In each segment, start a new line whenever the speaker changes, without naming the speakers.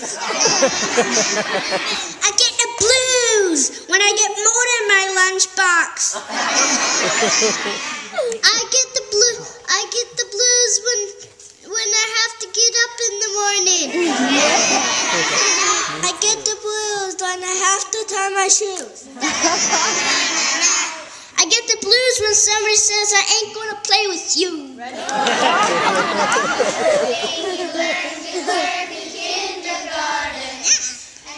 I get the blues when I get more in my lunchbox. I get the blues when I have to get up in the morning. I get the blues when I have to tie my shoes. I get the blues when somebody says I ain't gonna play with you.
You learn in kindergarten,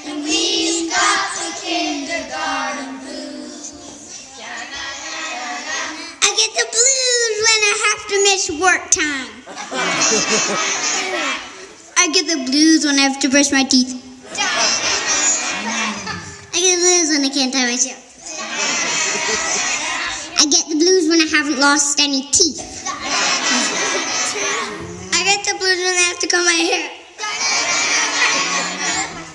and we've got the kindergarten blues.
I get the blues when I have to miss work time. I get the blues when I have to brush my teeth. I get the blues when I can't tie my shoe. I get the blues when I haven't lost any teeth. I get the blues when I have to comb my hair.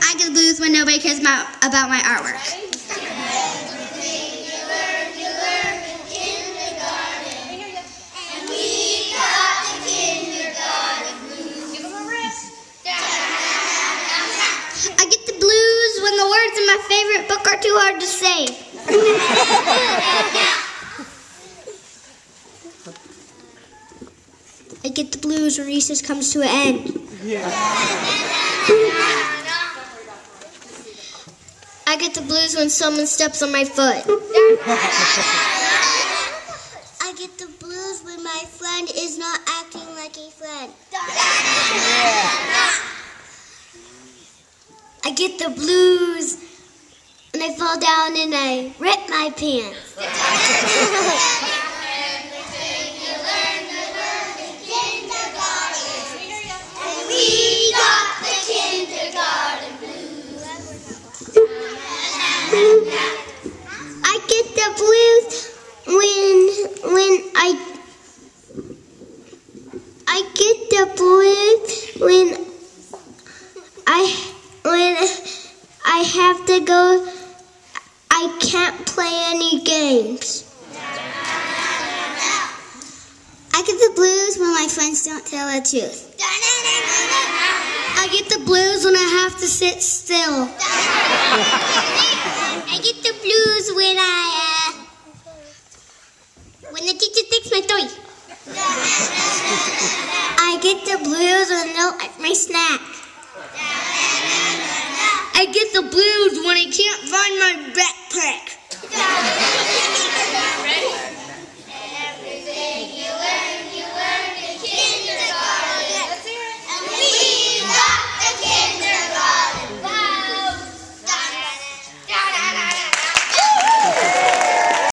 I get the blues when nobody cares about my artwork.
You learn in kindergarten, and we got the kindergarten blues. Give them a wrist.
I get the blues when the words in my favorite book are too hard to say. I get the blues when recess comes to an end. I get the blues when someone steps on my foot. I get the blues when my friend is not acting like a friend. I get the blues when I fall down and I rip my pants.
We got the kindergarten blues.
I get the blues when I get the blues when I have to go. I can't play any games. I get the blues when my friends don't tell the truth. I get the blues when I have to sit still. I get the blues when the teacher takes my toy. I get the blues when I don't like my snack. I get the blues when I can't find my back.